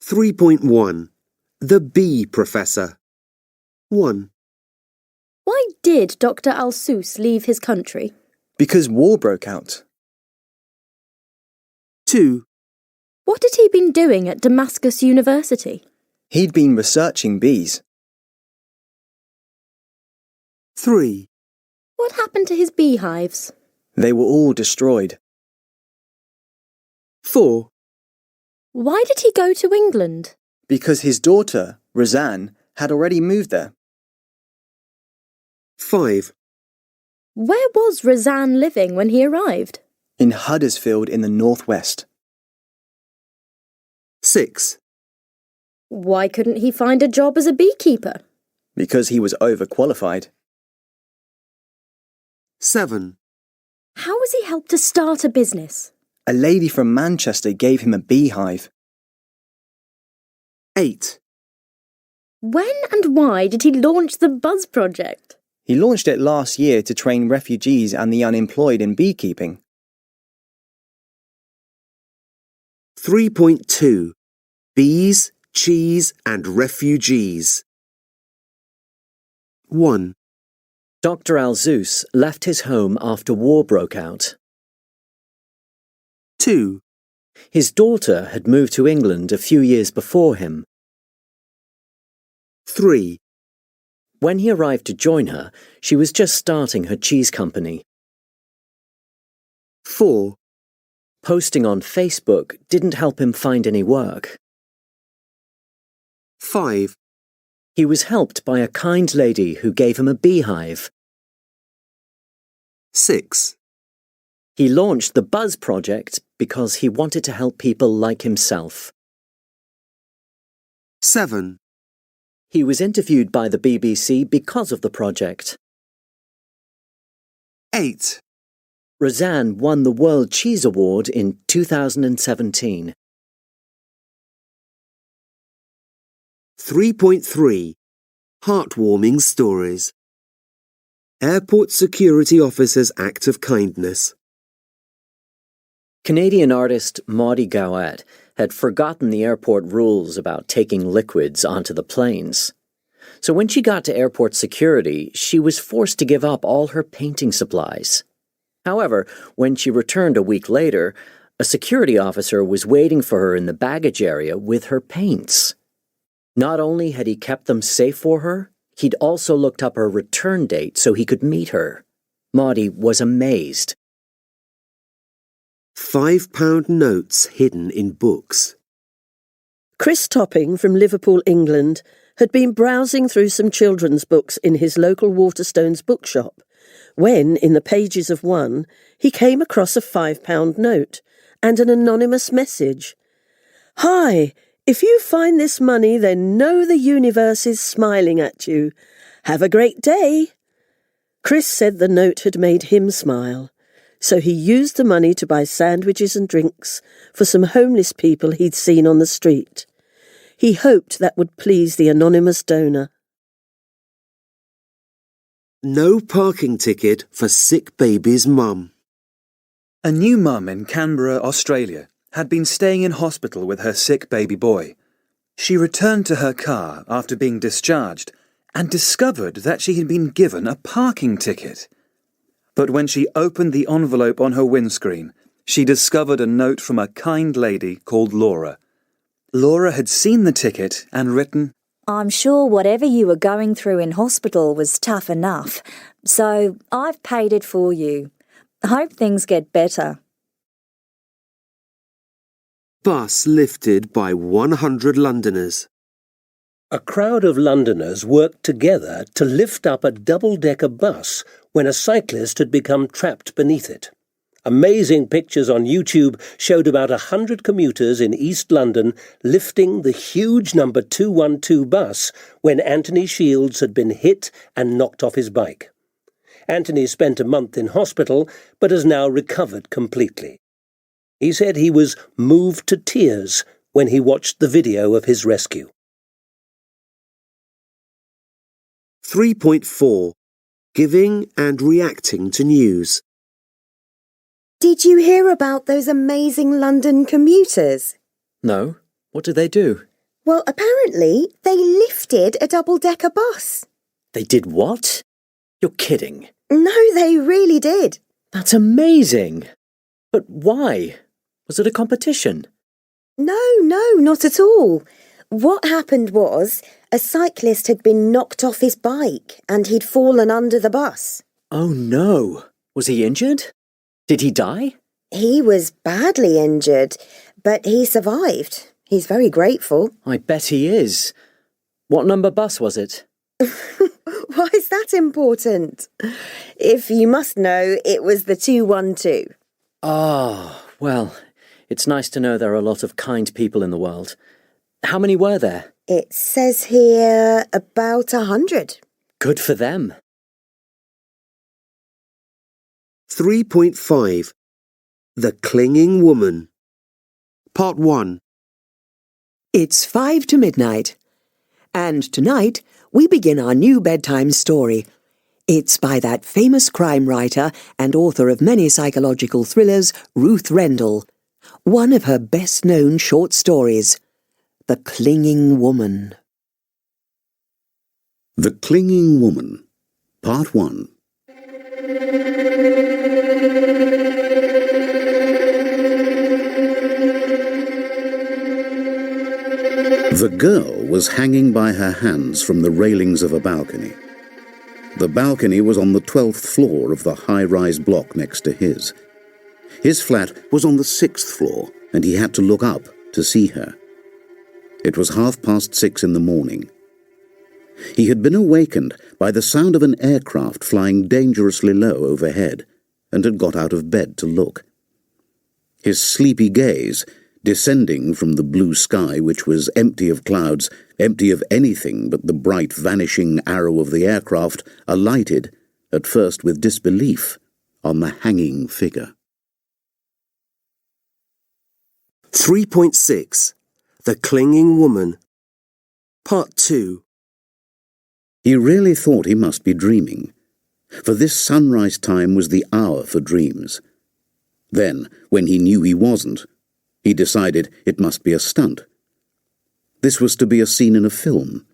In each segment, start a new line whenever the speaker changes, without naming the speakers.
3.1 The Bee Professor 1,
Why did Dr. Al-Sous leave his country?
Because war broke out.
2,
What had he been doing at Damascus University?
He'd been researching bees.
3,
What happened to his beehives?
They were all destroyed.
4,
Why did he go to England?
Because his daughter, Roseanne, had already moved there.
5,
Where was Roseanne living when he arrived?
In Huddersfield in the northwest.
6,
Why couldn't he find a job as a beekeeper?
Because he was overqualified.
7,
How was he helped to start a business?
A lady from Manchester gave him a beehive.
8,
When and why did he launch the Buzz Project?
He launched it last year to train refugees and the unemployed in beekeeping.
3.2 Bees, Cheese and Refugees 1,
Dr. Al-Sous left his home after war broke out.
2,
His daughter had moved to England a few years before him.
3,
When he arrived to join her, she was just starting her cheese company.
4,
Posting on Facebook didn't help him find any work.
5,
He was helped by a kind lady who gave him a beehive.
6,
He launched the Buzz Project because he wanted to help people like himself.
7,
He was interviewed by the BBC because of the project.
8,
Roseanne won the World Cheese Award in 2017.
3.3 Heartwarming Stories Airport Security Officer's Act of Kindness
Canadian artist Maudie Gowat had forgotten the airport rules about taking liquids onto the planes. So when she got to airport security, she was forced to give up all her painting supplies. However, when she returned a week later, a security officer was waiting for her in the baggage area with her paints. Not only had he kept them safe for her, he'd also looked up her return date so he could meet her. Maudie was amazed.
£5 notes hidden in books.
Chris Topping from Liverpool, England, had been browsing through some children's books in his local Waterstones bookshop when, in the pages of one, he came across a £5 note and an anonymous message. "Hi, if you find this money, then know the universe is smiling at you. Have a great day." Chris said the note had made him smile, so he used the money to buy sandwiches and drinks for some homeless people he'd seen on the street. He hoped that would please the anonymous donor.
No parking ticket for sick baby's mum.
A new mum in Canberra, Australia, had been staying in hospital with her sick baby boy. She returned to her car after being discharged and discovered that she had been given a parking ticket. But when she opened the envelope on her windscreen, she discovered a note from a kind lady called Laura. Laura had seen the ticket and written,
"I'm sure whatever you were going through in hospital was tough enough, so I've paid it for you. Hope things get better."
Bus lifted by 100 Londoners.
A crowd of Londoners worked together to lift up a double-decker bus when a cyclist had become trapped beneath it. Amazing pictures on YouTube showed about 100 commuters in East London lifting the huge number 212 bus when Anthony Shields had been hit and knocked off his bike. Anthony spent a month in hospital but has now recovered completely. He said he was moved to tears when he watched the video of his rescue.
3.4 Giving and reacting to news.
Did you hear about those amazing London commuters?
No, what did they do?
Well, apparently they lifted a double-decker bus.
They did what? You're kidding.
No, they really did.
That's amazing. But why? Was it a competition?
No, not at all. What happened was a cyclist had been knocked off his bike and he'd fallen under the bus.
Oh no. Was he injured? Did he die?
He was badly injured, but he survived. He's very grateful.
I bet he is. What number bus was it?
Why is that important? If you must know, it was the 212.
Ah, well, it's nice to know there are a lot of kind people in the world. How many were there?
It says here about 100.
Good for them.
3.5 The Clinging Woman. Part 1.
It's 5 to midnight, and tonight we begin our new bedtime story. It's by that famous crime writer and author of many psychological thrillers, Ruth Rendell. One of her best-known short stories, The Clinging Woman.
The Clinging Woman, Part 1. The girl was hanging by her hands from the railings of a balcony. The balcony was on the 12th floor of the high-rise block next to his. His flat was on the 6th floor, and he had to look up to see her. It was 6:30 in the morning. He had been awakened by the sound of an aircraft flying dangerously low overhead, and had got out of bed to look. His sleepy gaze, descending from the blue sky which was empty of clouds, empty of anything but the bright vanishing arrow of the aircraft, alighted, at first with disbelief, on the hanging figure.
3.6 The Clinging Woman. Part 2.
He really thought he must be dreaming, for this sunrise time was the hour for dreams. Then, when he knew he wasn't, he decided it must be a stunt. This was to be a scene in a film.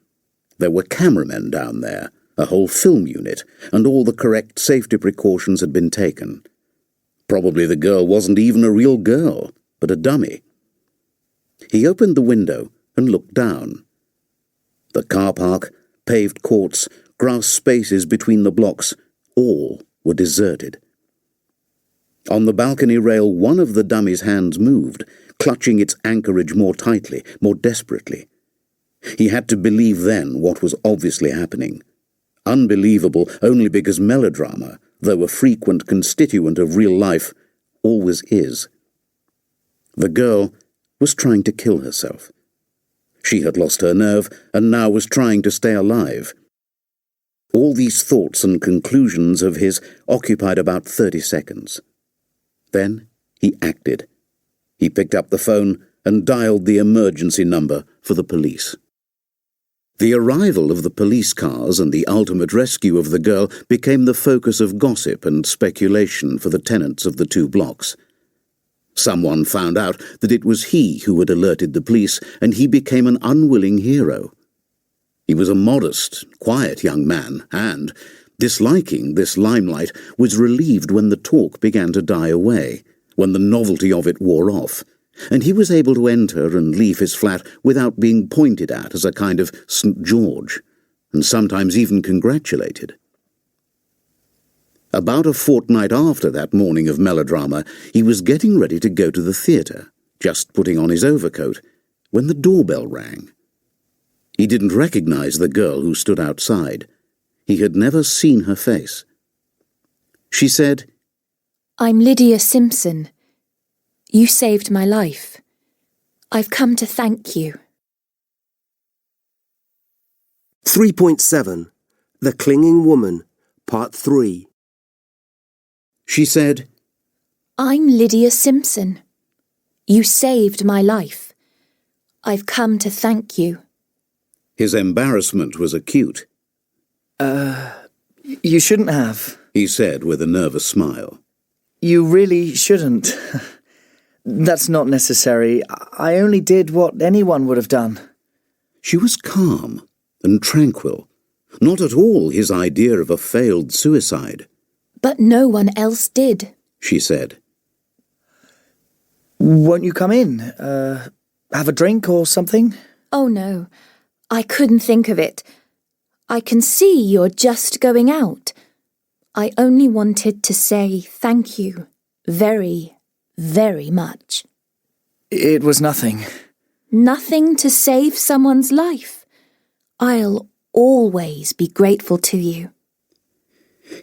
There were cameramen down there, a whole film unit, and all the correct safety precautions had been taken. Probably the girl wasn't even a real girl, but a dummy. He opened the window and looked down. The car park, paved courts, grass spaces between the blocks, all were deserted. On the balcony rail, one of the dummy's hands moved, clutching its anchorage more tightly, more desperately. He had to believe then what was obviously happening. Unbelievable only because melodrama, though a frequent constituent of real life, always is. The girl was trying to kill herself. She had lost her nerve and now was trying to stay alive. All these thoughts and conclusions of his occupied about 30 seconds. Then he acted. He picked up the phone and dialed the emergency number for the police. The arrival of the police cars and the ultimate rescue of the girl became the focus of gossip and speculation for the tenants of the 2 blocks. Someone found out that it was he who had alerted the police, and he became an unwilling hero. He was a modest, quiet young man, and, disliking this limelight, was relieved when the talk began to die away, when the novelty of it wore off, and he was able to enter and leave his flat without being pointed at as a kind of St. George, and sometimes even congratulated. About a fortnight after that morning of melodrama, he was getting ready to go to the theatre, just putting on his overcoat, when the doorbell rang. He didn't recognize the girl who stood outside. He had never seen her face. She said,
"I'm Lydia Simpson. You saved my life. I've come to thank you."
3.7 The Clinging Woman. Part 3.
She said,
"I'm Lydia Simpson. You saved my life. I've come to thank you."
His embarrassment was acute.
You shouldn't have,
he said with a nervous smile.
You really shouldn't. That's not necessary. I only did what anyone would have done.
She was calm and tranquil, not at all his idea of a failed suicide.
But no one else did,
she said.
Won't you come in? Have a drink or something?
Oh no, I couldn't think of it. I can see you're just going out. I only wanted to say thank you very, very much.
It was nothing.
Nothing to save someone's life. I'll always be grateful to you.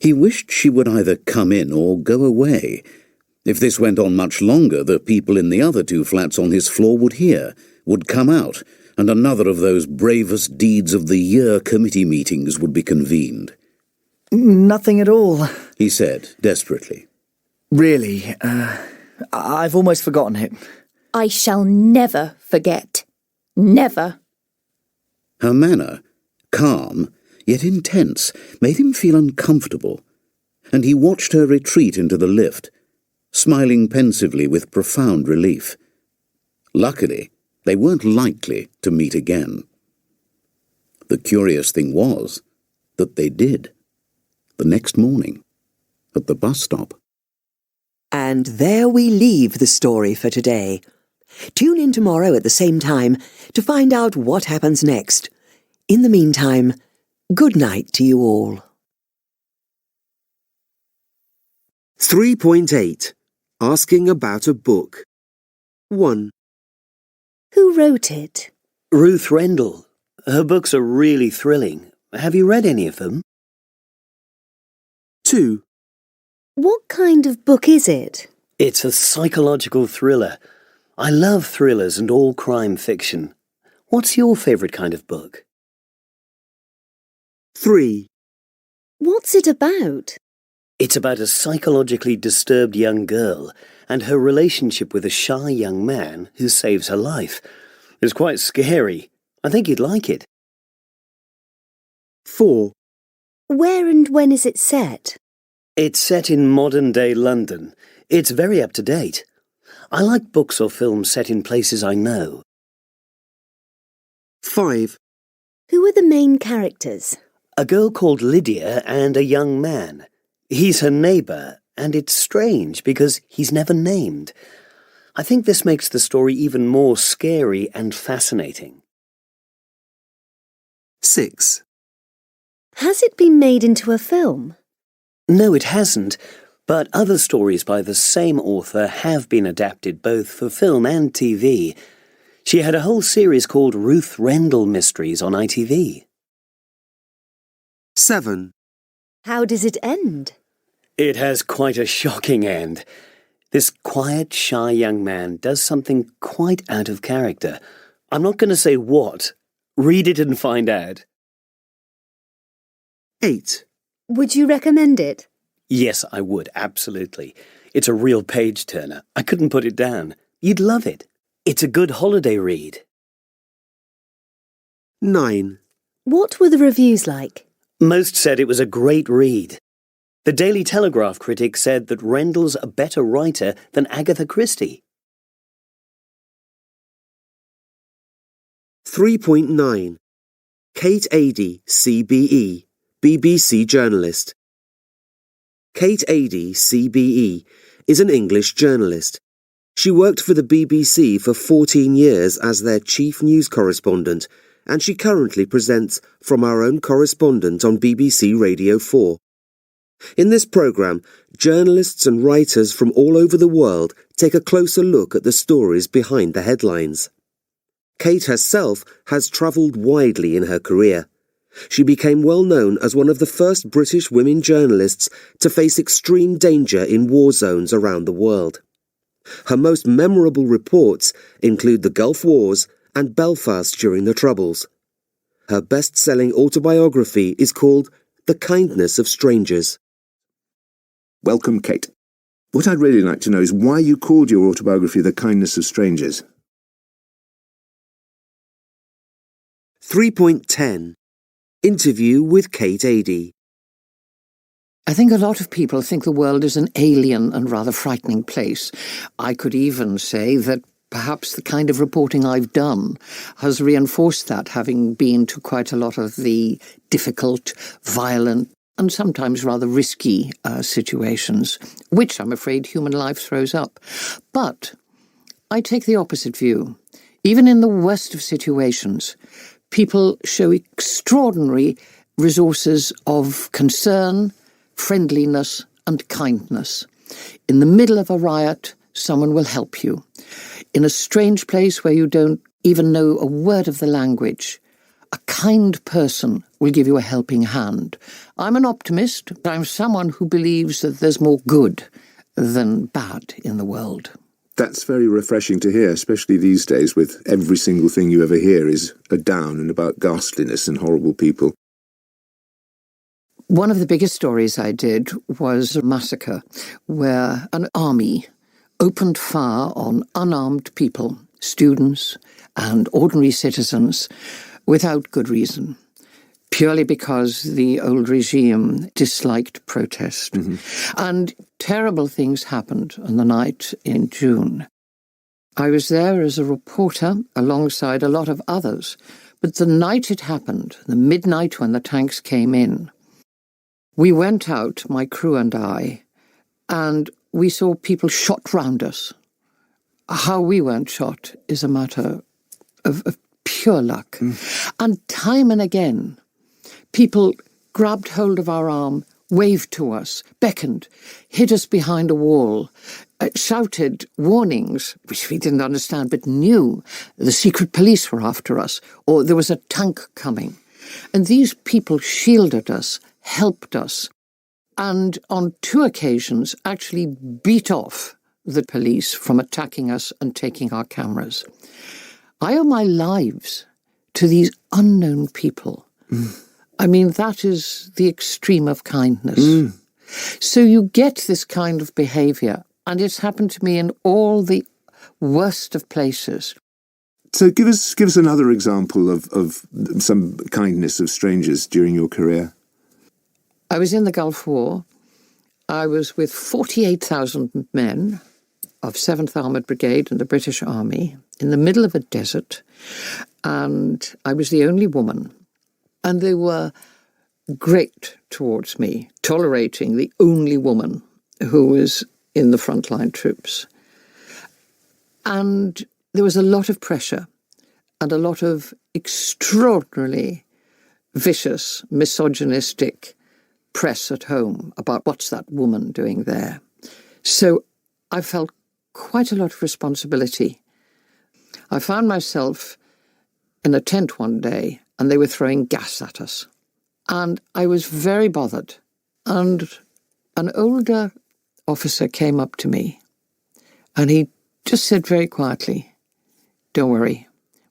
He wished she would either come in or go away. If this went on much longer, the people in the other 2 flats on his floor would hear, would come out, and another of those bravest deeds of the year committee meetings would be convened.
Nothing at all,
he said desperately.
Really, I've almost forgotten it.
I shall never forget. Never.
Her manner, calm, yet intense, made him feel uncomfortable, and he watched her retreat into the lift, smiling pensively with profound relief. Luckily, they weren't likely to meet again. The curious thing was that they did, the next morning, at the bus stop.
And there we leave the story for today. Tune in tomorrow at the same time to find out what happens next. In the meantime, good night to you all.
3.8. Asking about a book. 1.
Who wrote it?
Ruth Rendell. Her books are really thrilling. Have you read any of them?
2.
What kind of book is it?
It's a psychological thriller. I love thrillers and all crime fiction. What's your favourite kind of book?
3.
What's it about?
It's about a psychologically disturbed young girl and her relationship with a shy young man who saves her life. It's quite scary. I think you'd like it.
4.
Where and when is it set?
It's set in modern-day London. It's very up-to-date. I like books or films set in places I know.
5.
Who are the main characters?
A girl called Lydia and a young man. He's her neighbour, and it's strange because he's never named. I think this makes the story even more scary and fascinating.
6.
Has it been made into a film?
No, it hasn't, but other stories by the same author have been adapted both for film and TV. She had a whole series called Ruth Rendell Mysteries on ITV.
7.
How does it end?
It has quite a shocking end. This quiet, shy young man does something quite out of character. I'm not going to say what. Read it and find out.
8.
Would you recommend it?
Yes, I would, absolutely. It's a real page-turner. I couldn't put it down. You'd love it. It's a good holiday read.
9.
What were the reviews like?
Most said it was a great read. The Daily Telegraph critic said that Rendell's a better writer than Agatha Christie.
3.9. Kate Adie, CBE, BBC journalist. Kate Adie, CBE, is an English journalist. She worked for the BBC for 14 years as their chief news correspondent, and she currently presents From Our Own Correspondent on BBC Radio 4. In this programme, journalists and writers from all over the world take a closer look at the stories behind the headlines. Kate herself has travelled widely in her career. She became well known as one of the first British women journalists to face extreme danger in war zones around the world. Her most memorable reports include the Gulf Wars and Belfast during the Troubles. Her best-selling autobiography is called The Kindness of Strangers.
Welcome, Kate. What I'd really like to know is why you called your autobiography The Kindness of Strangers.
3.10. Interview with Kate Adie.
I think a lot of people think the world is an alien and rather frightening place. I could even say that perhaps the kind of reporting I've done has reinforced that, having been to quite a lot of the difficult, violent, and sometimes rather risky situations, which I'm afraid human life throws up. But I take the opposite view. Even in the worst of situations, people show extraordinary resources of concern, friendliness, and kindness. In the middle of a riot, someone will help you. In a strange place where you don't even know a word of the language, a kind person will give you a helping hand. I'm an optimist, but I'm someone who believes that there's more good than bad in the world.
That's very refreshing to hear, especially these days with every single thing you ever hear is a down and about ghastliness and horrible people.
One of the biggest stories I did was a massacre where an army opened fire on unarmed people, students and ordinary citizens, without good reason, purely because the old regime disliked protest. And terrible things happened on the night in June. I was there as a reporter alongside a lot of others, but the night it happened, the midnight when the tanks came in, we went out, my crew and I, and we saw people shot round us. How we weren't shot is a matter of pure luck. And time and again, people grabbed hold of our arm, waved to us, beckoned, hid us behind a wall, shouted warnings, which we didn't understand, but knew the secret police were after us, or there was a tank coming. And these people shielded us, helped us, and on 2 occasions actually beat off the police from attacking us and taking our cameras. I owe my lives to these unknown people. I mean, that is the extreme of kindness. So you get this kind of behaviour, and it's happened to me in all the worst of places.
So give us another example of some kindness of strangers during your career.
I was in the Gulf War. I was with 48,000 men of 7th Armoured Brigade and the British Army in the middle of a desert, and I was the only woman. And they were great towards me, tolerating the only woman who was in the frontline troops. And there was a lot of pressure and a lot of extraordinarily vicious, misogynistic press at home about what's that woman doing there. So I felt quite a lot of responsibility. I found myself in a tent one day and they were throwing gas at us. And I was very bothered. And an older officer came up to me and he just said very quietly, "Don't worry,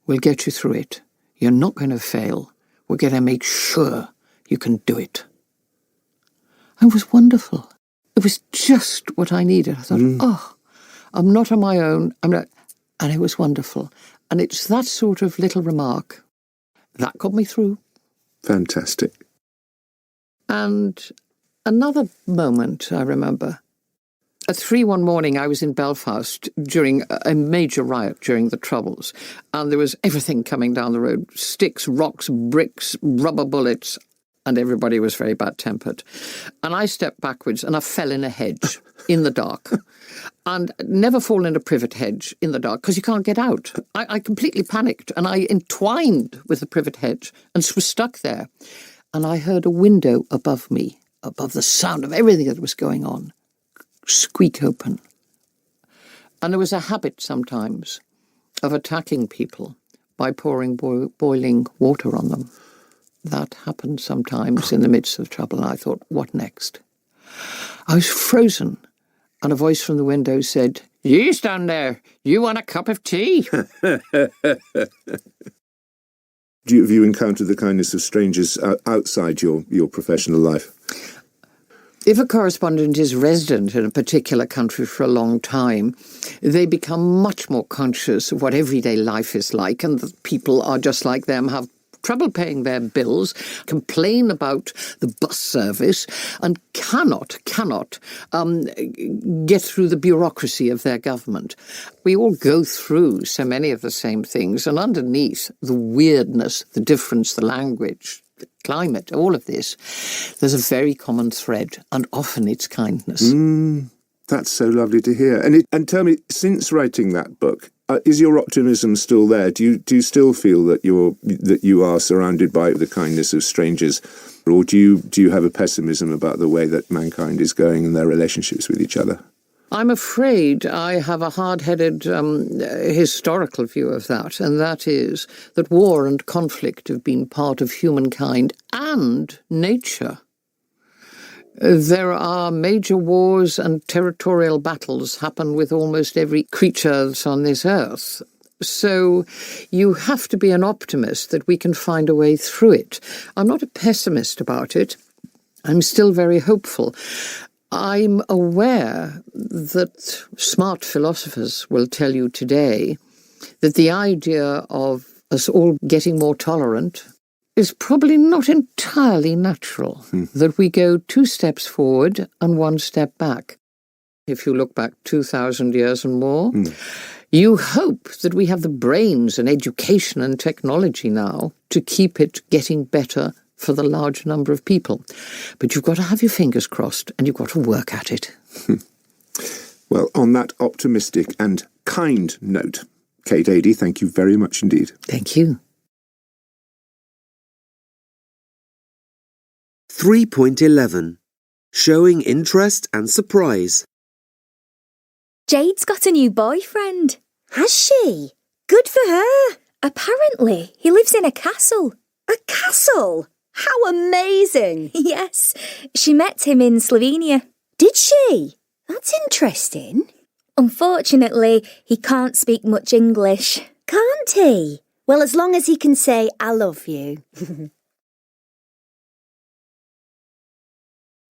we'll get you through it. You're not going to fail. We're going to make sure you can do it." It was wonderful. It was just what I needed. I thought, I'm not on my own. I'm not. And it was wonderful. And it's that sort of little remark that got me through.
Fantastic.
And another moment I remember. At 3 one morning, I was in Belfast during a major riot during the Troubles. And there was everything coming down the road. Sticks, rocks, bricks, rubber bullets. And everybody was very bad-tempered. And I stepped backwards and I fell in a hedge in the dark. And never fall in a privet hedge in the dark because you can't get out. I completely panicked and I entwined with the privet hedge and was stuck there. And I heard a window above me, above the sound of everything that was going on, squeak open. And there was a habit sometimes of attacking people by pouring boiling water on them. That happened sometimes in the midst of trouble, and I thought, what next? I was frozen, and a voice from the window said, "You stand there. You want a cup of tea?"
Have you encountered the kindness of strangers outside your professional life?
If a correspondent is resident in a particular country for a long time, they become much more conscious of what everyday life is like, and that people are just like them, have trouble paying their bills, complain about the bus service, and cannot get through the bureaucracy of their government. We all go through so many of the same things, and underneath the weirdness, the difference, the language, the climate, all of this, there's a very common thread, and often it's kindness.
That's so lovely to hear. And tell me, since writing that book, is your optimism still there? Do you still feel that you are surrounded by the kindness of strangers, or do you have a pessimism about the way that mankind is going and their relationships with each other?
I'm afraid I have a hard-headed historical view of that, and that is that war and conflict have been part of humankind and nature. There are major wars and territorial battles happen with almost every creature that's on this earth. So you have to be an optimist that we can find a way through it. I'm not a pessimist about it. I'm still very hopeful. I'm aware that smart philosophers will tell you today that the idea of us all getting more tolerant is probably not entirely natural, that we go 2 steps forward and 1 step back. If you look back 2,000 years and more, you hope that we have the brains and education and technology now to keep it getting better for the large number of people. But you've got to have your fingers crossed and you've got to work at it.
Well, on that optimistic and kind note, Kate Adie, thank you very much indeed.
Thank you.
3.11. Showing interest and surprise.
Jade's got a new boyfriend.
Has she? Good for her.
Apparently, he lives in a castle.
A castle? How amazing!
Yes, she met him in Slovenia.
Did she? That's interesting.
Unfortunately, he can't speak much English.
Can't he? Well, as long as he can say, I love you.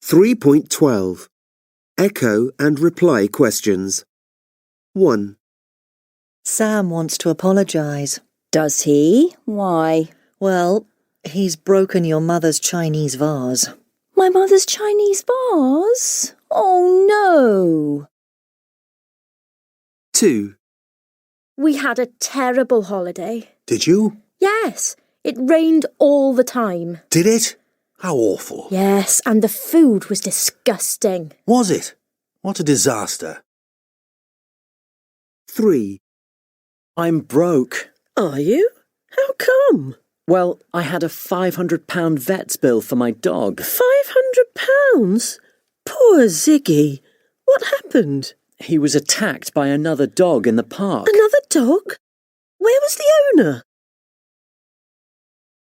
3.12. Echo and reply questions. 1.
Sam wants to apologise.
Does he? Why?
Well, he's broken your mother's Chinese vase.
My mother's Chinese vase?
Oh, no.
2.
We had a terrible holiday.
Did you?
Yes, it rained all the time.
Did it? How awful.
Yes, and the food was disgusting.
Was it? What a disaster.
3.
I'm broke.
Are you? How come?
Well, I had a £500 vet's bill for my dog.
£500? Poor Ziggy. What happened?
He was attacked by another dog in the park.
Another dog? Where was the owner?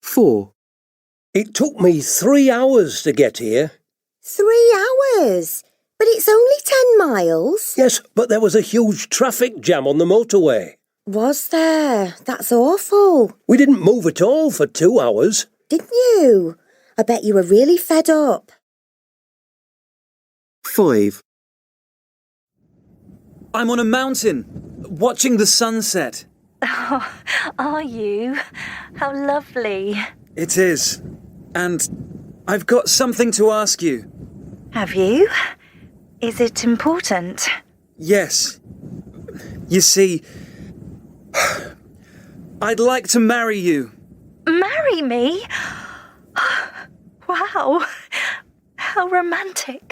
4.
It took me 3 hours to get here.
3 hours? But it's only 10 miles.
Yes, but there was a huge traffic jam on the motorway.
Was there? That's awful.
We didn't move at all for 2 hours.
Didn't you? I bet you were really fed up.
5.
I'm on a mountain, watching the sunset.
Oh, are you? How lovely.
It is. And I've got something to ask you.
Have you? Is it important?
Yes. You see, I'd like to marry you.
Marry me? Wow. How romantic.